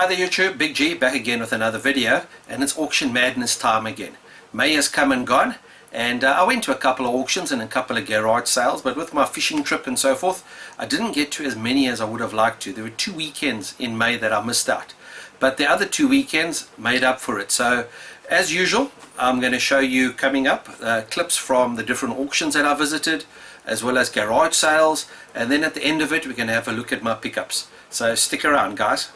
there YouTube, Big G back again with another video, and it's auction madness time again. May has come and gone, and I went to a couple of auctions and a couple of garage sales, but with my fishing trip and so forth, I didn't get to as many as I would have liked to. There were 2 weekends in May that I missed out, but the other 2 weekends made up for it. So as usual, I'm going to show you coming up clips from the different auctions that I visited, as well as garage sales, and then at the end of it we're going to have a look at my pickups. So stick around, guys.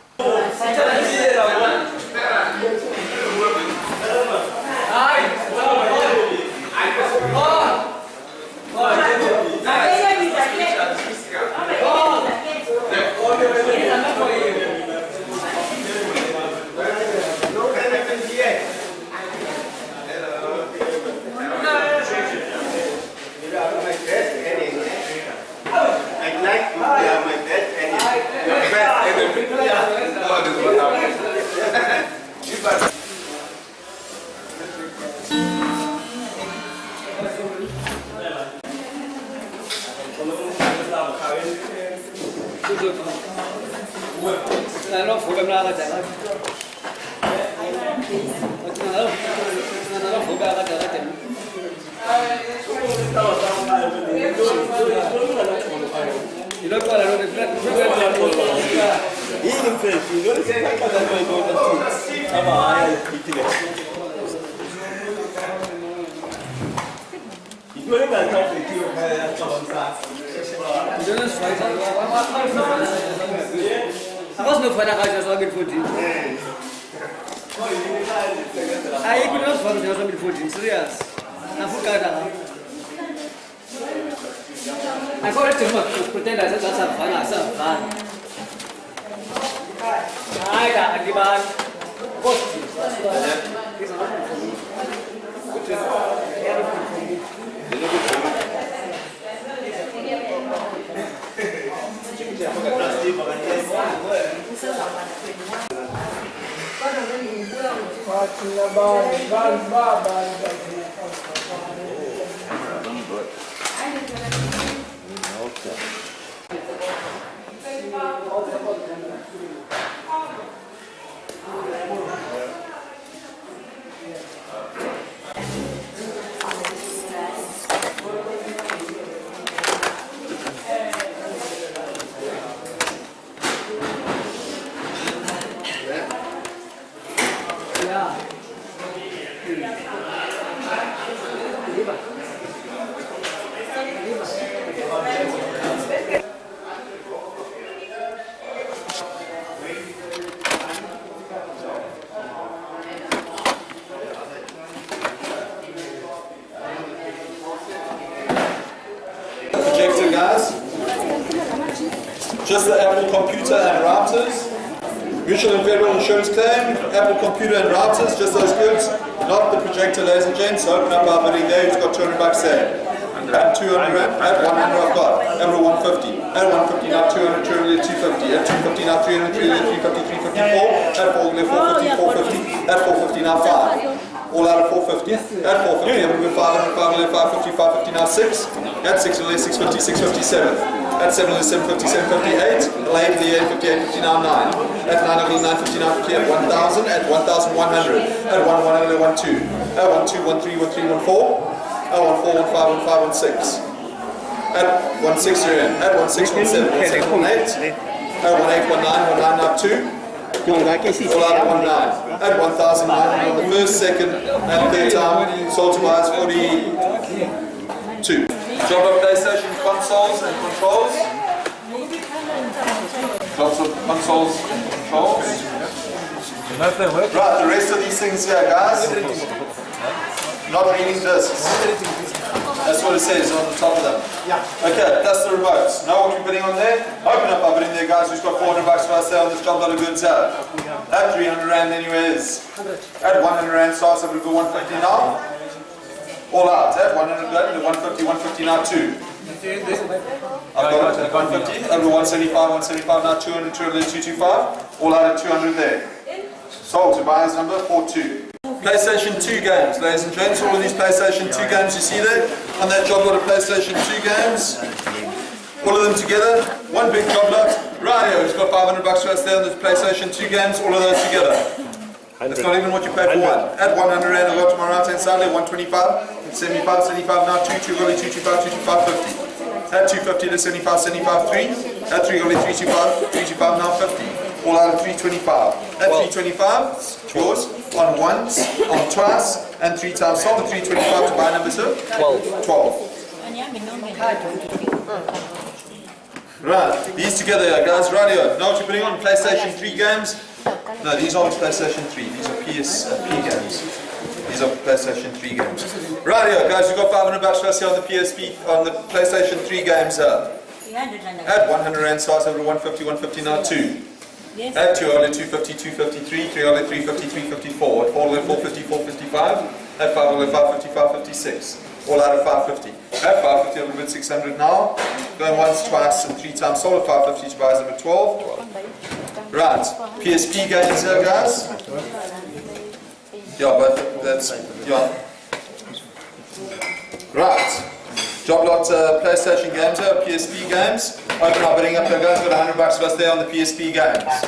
Just the Apple computer and routers. Mutual and federal insurance claim, Apple computer and routers, just those goods, not the projector, ladies and gents. So open up our bidding there. Who's got 200 bucks there? At 200 rand, at 100 I've got. At 150. At 150 now 200, 200, 250. At 250 now 300, 300, 350, 354. At 450, 450. At 450 now 5. All out of 450. At 450, I'm going to 500, 500, 550, 550 now 6. At 600, 650, 657. At 700, 750, 758. At 850, 850 now 9. At 900, 950, 950. At 1000, at 1100. At 1100, 12. At 12, 13, 13, 14. At 14, 15, 15, 16. At 16 you're in. At 16, 17, 17, 18. At 18, 19, 19 up 2. All out of 19. At 1009 on the first, second, and third time. Sold to buyers 42. Job of PlayStation consoles and controls. Jobs of consoles and controls. Right, the rest of these things here, guys. Not reading discs. That's what it says on the top of them. Okay, that's the remotes. Know what we're bidding on there? Open up our bidding there, guys. We've got 400 bucks for us there on this job lot of goods here. At 300 rand anyways. At 100 rand starts up to go 150 now. All out. At 100 rand, 150, 150 now 2. I've got it at 150, over 175, 175 now 200, 200, 225. All out at 200 there. Sold to buyer's number 42. PlayStation 2 games, ladies and gents, all of these PlayStation 2 games you see there, on that job lot of PlayStation 2 games. All of them together, one big job lot. Radio, who's got 500 bucks for us there on the PlayStation 2 games, all of those together. That's not even what you paid for one. Add 100 rand, I've got to my right hand side, 125, 75, 75, now 2, 2, really 225, 225, 50. Add 250 to 75, 75, 3. Add 3, really 325, 325, now 50. All out of 325. Add 325, yours, on once, on twice, and 3 times. Solve the 325 to buy number 12. 12. Right, these together guys, radio. Now what you're putting on PlayStation 3 games? No, these aren't PlayStation 3, these are PSP games. These are PlayStation 3 games. Radio guys, we've got 500 bucks for us here on the PSP, on the PlayStation 3 games. Add 100 rand, starts over 150, 150, now 2. Add 2, only 250, 253, 3, only 350, 354. Add 4, only 450, 455. Add 5, only 550, 556. All out of 550. Add 550, a little bit 600 now. Going once, twice, and 3 times. Sold at 550 to buy number 12. Right, PSP games here, guys. Yeah, but that's, yeah. Right. Job lot PlayStation games here, PSP games. Open our bidding up here, guys. Got 100 bucks for us there on the PSP games.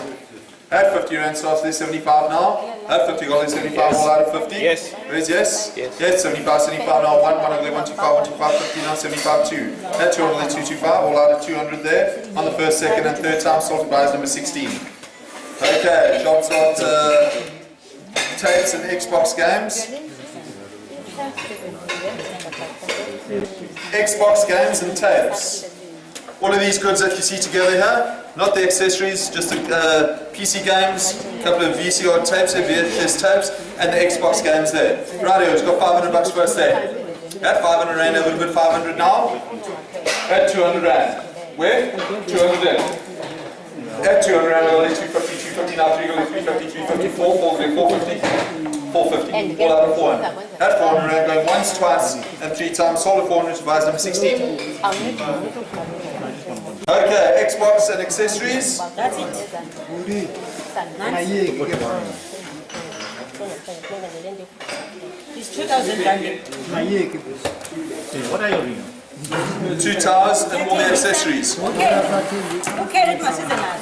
Add 50 rand, starts there 75 now. Add 50, got there 75, all out of 50. Yes. Where's yes? Yes. Yes, 75, 75 now. 1, 1, 125, 50 now, 75, 2. Add 2, only 225, all out of 200 there. On the first, second, and third time, sold buys number 16. Okay, jobs lot tapes and Xbox games. Xbox games and tapes. All of these goods that you see together here, not the accessories, just the PC games, a couple of VCR tapes, VHS tapes, and the Xbox games there. Radio, it's got 500 bucks for us there. Add 500 rand, a little bit 500 now. Add 200 rand. Where? 200 rand. Add 200 rand, only 250, 250 now, 350, 350, 450, 450. All out of 400. Add 400 rand, going once, twice, and 3 times. Sold at 400 to buy number 16. Okay, Xbox and accessories. That's it. It's 2,000 rand. What are you doing? 2 towers and all the accessories. Okay, let my sister now.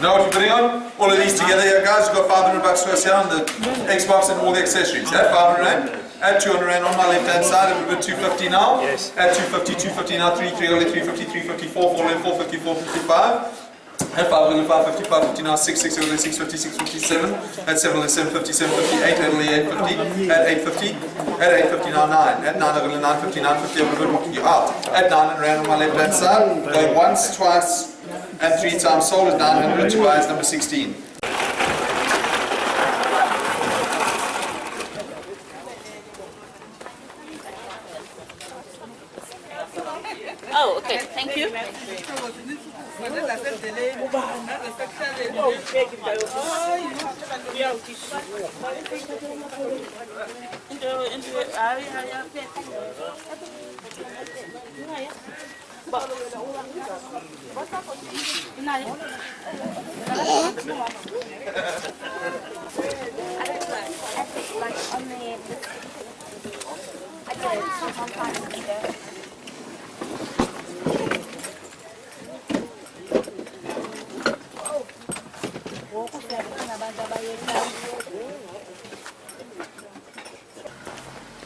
Know what you're putting on? All of these together here, guys. We've got 500 bucks for us here on the Xbox and all the accessories. Add 500 rand. Add 200 rand on my left hand side. We've got 250 now. Yes. Add 250, 250 now. 3, 3, only 350, 354, 4, only 450, 455. Add 5, only 550, 550 now. 6, 6, only 650, 657. Add 7, only 750, 750. 8, only 850. Add 850. Add 850 now. 9. Add 9, only 950, 950. I'm going to walk you out. Add 900 rand on my left hand side. Going once, twice, and 3 times. Sold at 900 to buy number 16. Oh, okay, thank you.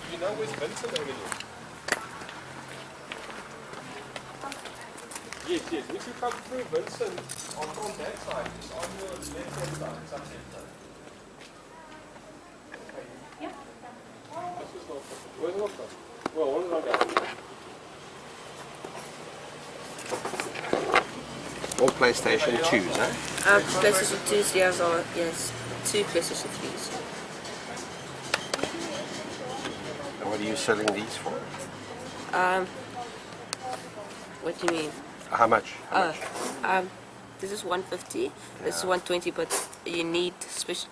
You know where's Vincent Avenue? Yes, yes. If you come through Vincent on that side, it's on your left hand side, it's upstairs. Yeah. This is not perfect. Where's the locker? Well, what is our guy? All PlayStation 2s, eh? PlayStation 2s, yes, 2 PlayStation 3s. And what are you selling these for? What do you mean? How much? This is 150, this is 120, but you need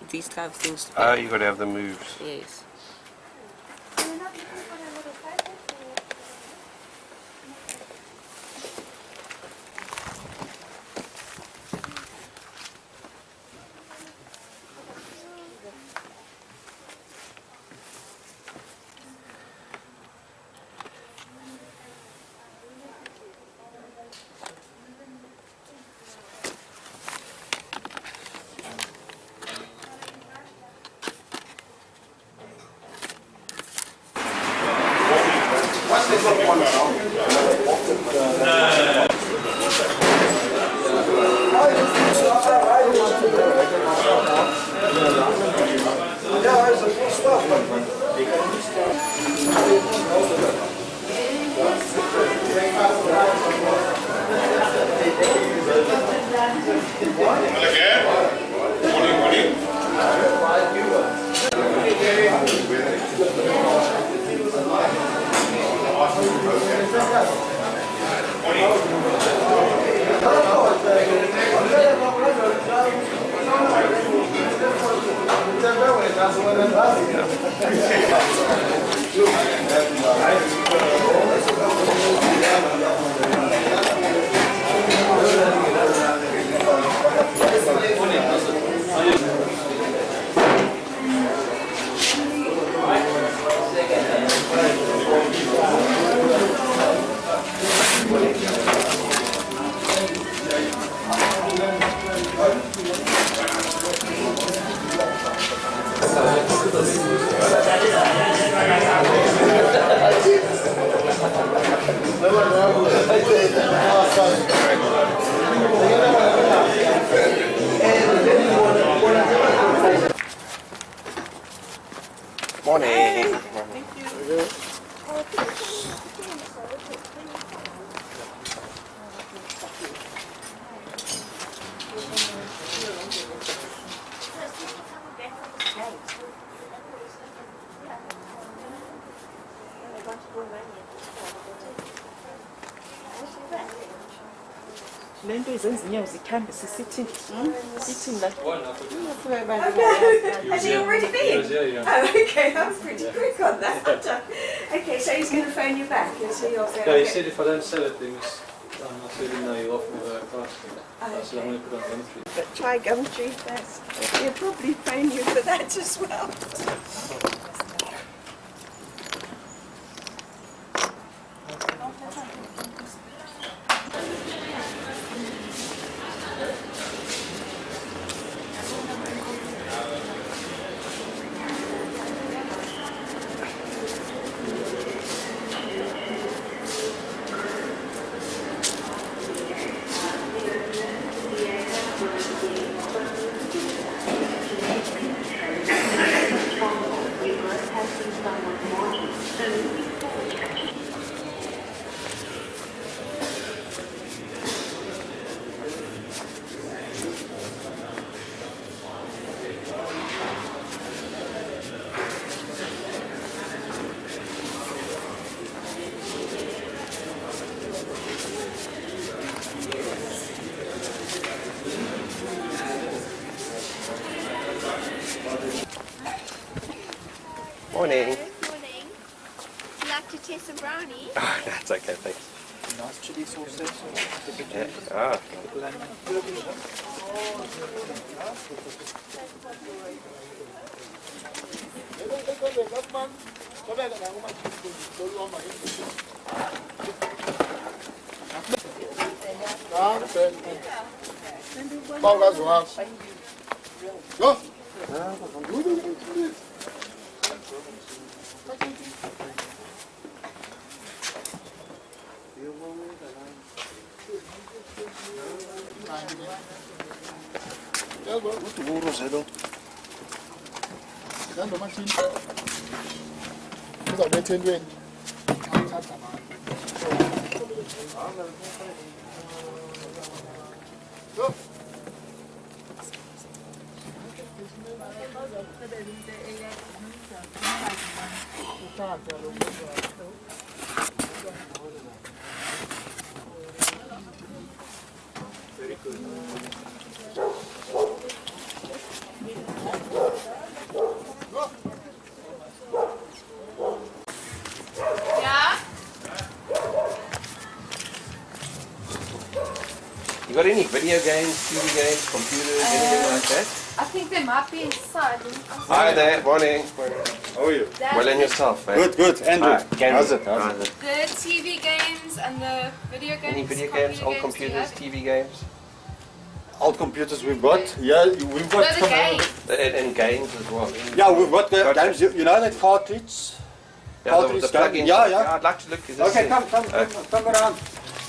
these type of things to Oh, play. you got to have the moves. Yes. Morning. Lento izenza inyawo zikhambe sisithini sithini la Has he already been? Oh, okay, that's pretty quick on that. Okay, so he's going to phone you back and see your Yeah, he said if I don't sell it, then I said, no, you'll offer me the price. I said, I'm going to put on Gumtree. But try Gumtree first. He'll probably phone you for that as well. Morning. Good morning. Would you like to taste some brownie? Oh, that's okay, thanks. nice chili sauces. Yeah. Ah. You got any video games, TV games, computers, anything like that? I think they might be inside. Hi there, morning. How are you? Well, and yourself, eh? Good, good. Andrew, Hi, Gary. how's it? Good TV games and the video games. Any video games, old computers, TV games? Old computers we've got. Yeah, we've got. No, the games. And games as well. Yeah, we've got the games. You know that cartridge? cartridge the game. plug-in. Yeah. I'd like to look. Is this Okay, it? come around.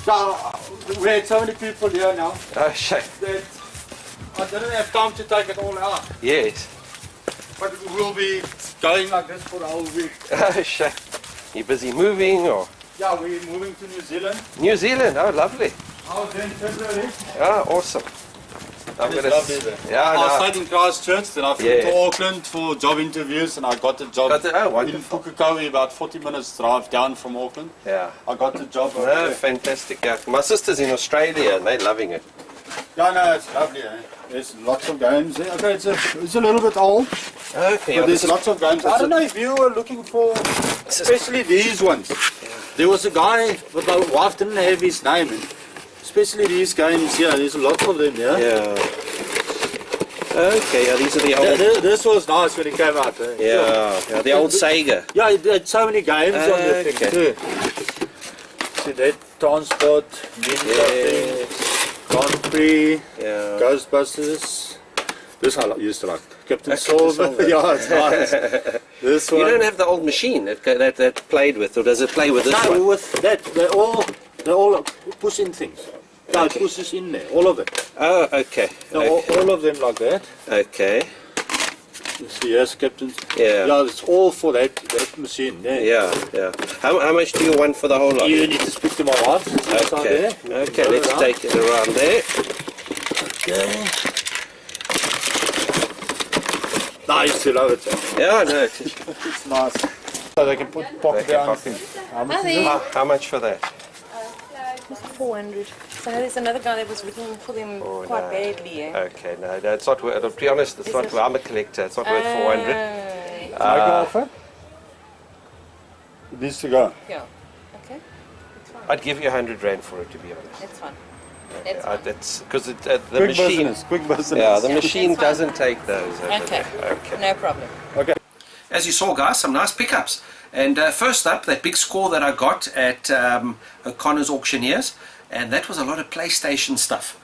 So, we had so many people here now Oh, shame. that I didn't have time to take it all out. Yes. But we'll be going like this for the whole week. Oh, shame. You busy moving or? Yeah, we're moving to New Zealand. New Zealand. Oh, lovely. I was there in February. Oh, awesome. I'm It's gonna lovely there. Yeah, I no. stayed in Christchurch, then I flew Yeah. to Auckland for job interviews, and I got the job Oh, in wonderful. Pukekohe, about 40 minutes drive down from Auckland. Yeah. I got the job over No, there. fantastic. Yeah. My sister's in Australia and they're loving it. Yeah, no, it's lovely. Eh? There's lots of games there. Okay, it's a little bit old, Okay. but there's lots of games. I don't know if you were looking for, especially these ones. There was a guy, but my wife didn't have his name. And especially these games here, there's lots of them here. Yeah. Okay, yeah, these are the old. This was nice when it came out. Eh? Yeah, the old Sega. Yeah, it had so many games on the thing Okay. too. See that transport, Ninja thing, Grand Prix, Yeah. Ghostbusters. This I used to like. Captain Captain Silver. Silver. Yeah, it's nice. This one. You don't have the old machine that played with, or does it play with this No, one? with that they all push in things. No, it pushes in there, all of it. Oh, okay. No, Okay. all of them like that. Okay. You see, yes, Captain. Yeah. Yeah, it's all for that machine there. Yeah. How much do you want for the whole lot? You need to speak to my wife. Inside Okay. there. Okay, Go let's around. take it around there. Okay. Nice, you love it. Yeah, no. It's nice. So they can put pocket They can down. pocket. How much is it? How much for that? 400. So there's another guy that was looking for them quite no. badly. Eh? Okay, no, it's not worth. To be honest, it's not. I'm a collector. It's not worth 400. Make an offer? It needs to go. Yeah. Okay. It's fine. I'd give you 100 rand for it, to be honest. That's fine. That's fine. That's because the Quick machine. business, quick business. Yeah, the machine That's fine. doesn't take those. over Okay. there. Okay. No problem. As you saw, guys, some nice pickups. And first up, that big score that I got at O'Connor's Auctioneers, and that was a lot of PlayStation stuff.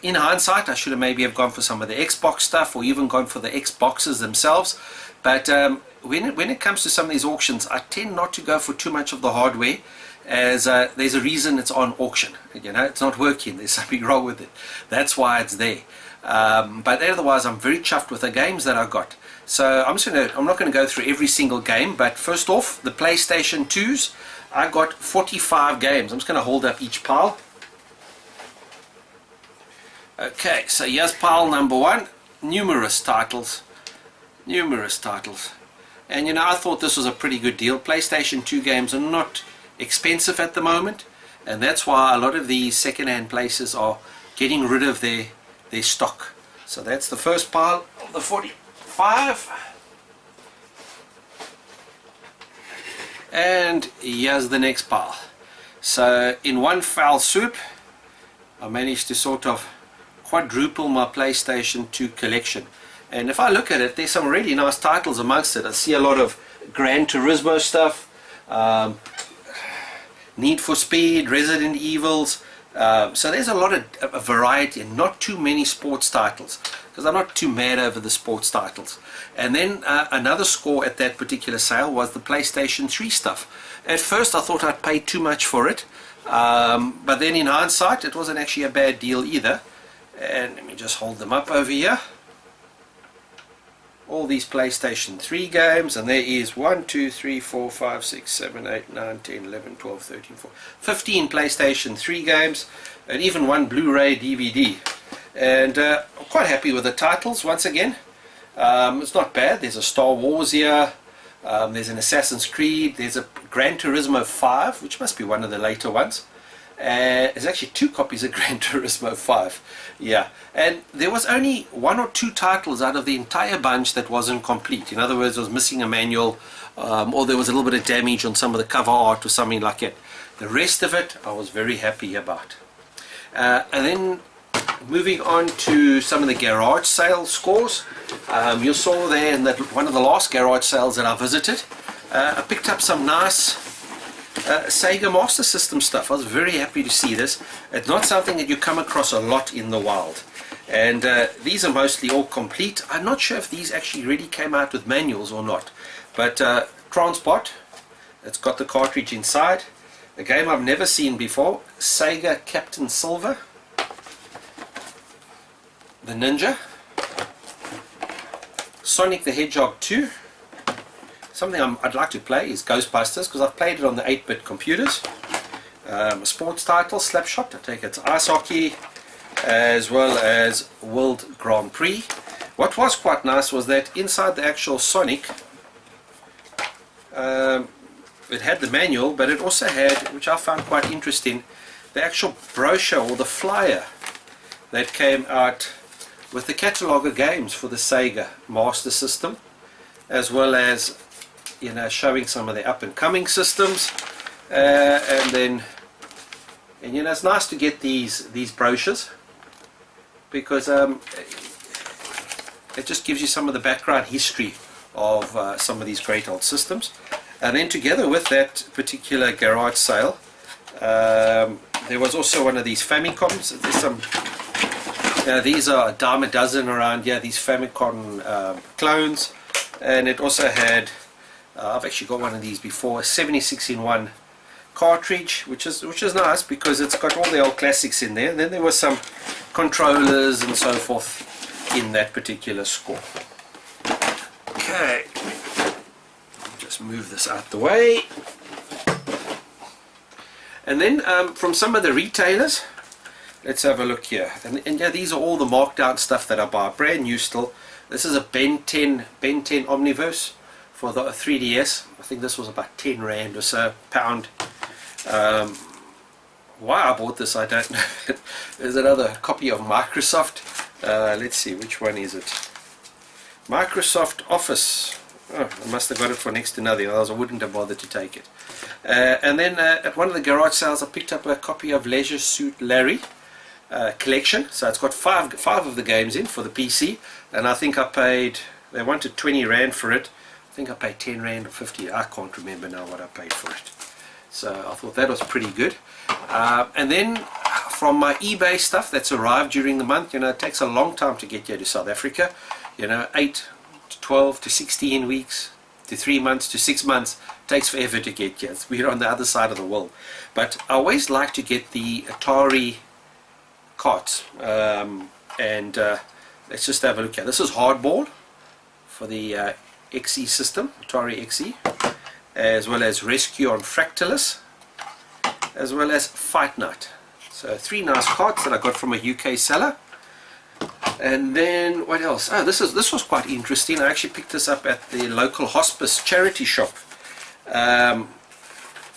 In hindsight, I should have maybe have gone for some of the Xbox stuff, or even gone for the Xboxes themselves. But when it comes to some of these auctions, I tend not to go for too much of the hardware, as there's a reason it's on auction. You know, it's not working. There's something wrong with it. That's why it's there. But otherwise, I'm very chuffed with the games that I got. So I'm not going to go through every single game, but first off, the PlayStation 2s, I got 45 games. I'm just going to hold up each pile. Okay, so here's pile number one. Numerous titles. And you know, I thought this was a pretty good deal. PlayStation 2 games are not expensive at the moment, and that's why a lot of these second-hand places are getting rid of their stock. So that's the first pile of the 45. And here's the next pile. So in one foul swoop, I managed to sort of quadruple my PlayStation 2 collection. And if I look at it, there's some really nice titles amongst it. I see a lot of Gran Turismo stuff, Need for Speed, Resident Evils. So there's a lot of a variety, and not too many sports titles, because I'm not too mad over the sports titles. And then another score at that particular sale was the PlayStation 3 stuff. At first I thought I'd pay too much for it, but then in hindsight it wasn't actually a bad deal either. And let me just hold them up over here. All these PlayStation 3 games, and there is 1, 2, 3, 4, 5, 6, 7, 8, 9, 10, 11, 12, 13, 14, 15 PlayStation 3 games, and even one Blu-ray DVD. And I'm quite happy with the titles once again. It's not bad. There's a Star Wars here, there's an Assassin's Creed, there's a Gran Turismo 5, which must be one of the later ones. There's actually 2 copies of Gran Turismo 5. Yeah, and there was only 1 or 2 titles out of the entire bunch that wasn't complete. In other words, it was missing a manual, or there was a little bit of damage on some of the cover art or something like it. The rest of it I was very happy about. And then moving on to some of the garage sale scores, you saw there in that one of the last garage sales that I visited, I picked up some nice Sega Master System stuff. I was very happy to see this. It's not something that you come across a lot in the wild, and these are mostly all complete. I'm not sure if these actually really came out with manuals or not, but Transport, It's got the cartridge inside. A game I've never seen before, Sega Captain Silver, the Ninja, Sonic the Hedgehog 2. Something I'd like to play is Ghostbusters, because I've played it on the 8-bit computers. A sports title, Slapshot, I take it's ice hockey, as well as World Grand Prix. What was quite nice was that inside the actual Sonic, it had the manual, but it also had, which I found quite interesting, the actual brochure or the flyer that came out with the catalogue of games for the Sega Master System, as well as, you know, showing some of the up and coming systems, and you know, it's nice to get these brochures, because it just gives you some of the background history of some of these great old systems. And then together with that particular garage sale, there was also one of these Famicoms. There's some, these are a dime a dozen around here, these Famicom clones. And it also had, I've actually got one of these before, a 76-in-1 cartridge, which is nice because it's got all the old classics in there. And then there were some controllers and so forth in that particular score. Okay, just move this out the way. And then from some of the retailers, let's have a look here. And yeah, these are all the markdown stuff that I buy, brand new still. This is a Ben 10 Omniverse for the 3DS. I think this was about 10 rand or so, pound. Why I bought this, I don't know. There's another copy of Microsoft. Let's see, which one is it? Microsoft Office. Oh, I must have got it for next to nothing, otherwise I wouldn't have bothered to take it. And then at one of the garage sales I picked up a copy of Leisure Suit Larry collection. So it's got five of the games in for the PC, and I think I paid, they wanted 20 rand for it. I think I paid 10 rand or 50, I can't remember now what I paid for it. So I thought that was pretty good. And then from my eBay stuff that's arrived during the month, you know, it takes a long time to get here to South Africa, you know, 8 to 12 to 16 weeks to 3 months to 6 months. It takes forever to get here. We're on the other side of the world. But I always like to get the Atari carts, and let's just have a look here. This is Hardball for the XE system, Atari XE, as well as Rescue on Fractalus, as well as Fight Night. So 3 nice cards that I got from a UK seller. And then what else? Oh, this was quite interesting. I actually picked this up at the local hospice charity shop.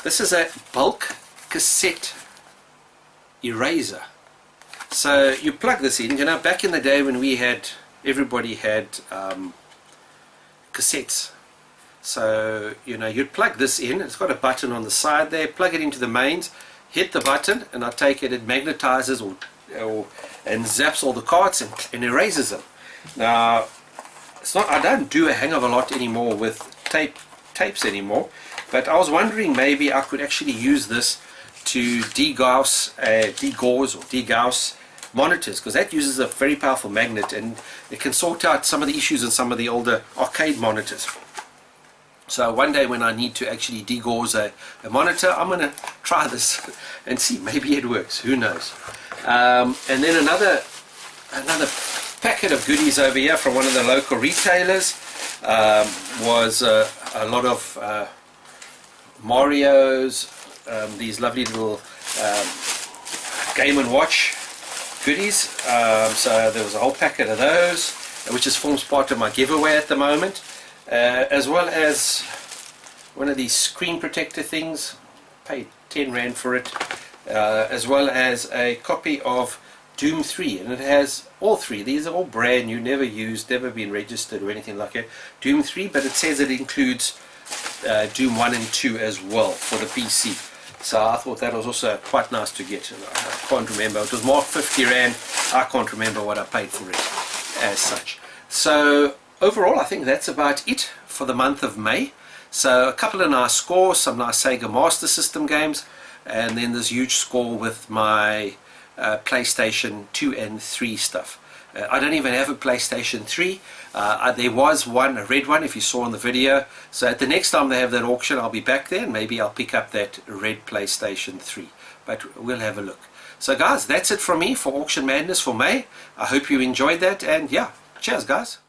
This is a bulk cassette eraser. So you plug this in. You know, back in the day when everybody had cassettes. So, you know, you'd plug this in. It's got a button on the side there. Plug it into the mains. Hit the button, and I take it magnetizes and zaps all the cards and erases them. Now, it's not. I don't do a hang of a lot anymore with tapes anymore. But I was wondering maybe I could actually use this to degauss or degauss monitors, because that uses a very powerful magnet, and it can sort out some of the issues in some of the older arcade monitors. So one day when I need to actually degauss a monitor, I'm going to try this and see, maybe it works, who knows. And then another packet of goodies over here from one of the local retailers was a lot of Mario's, these lovely little Game & Watch goodies. So there was a whole packet of those, which forms part of my giveaway at the moment. As well as one of these screen protector things, paid 10 rand for it, as well as a copy of Doom 3, and it has all 3. These are all brand new, never used, never been registered or anything like that. Doom 3, but it says it includes Doom 1 and 2 as well for the PC. So I thought that was also quite nice to get. I can't remember, it was marked 50 rand. I can't remember what I paid for it as such. So overall, I think that's about it for the month of May. So a couple of nice scores, some nice Sega Master System games, and then this huge score with my PlayStation 2 and 3 stuff. I don't even have a PlayStation 3. There was one, a red one, if you saw in the video. So at the next time they have that auction, I'll be back there and maybe I'll pick up that red PlayStation 3. But we'll have a look. So guys, that's it from me for Auction Madness for May. I hope you enjoyed that, and yeah, cheers guys.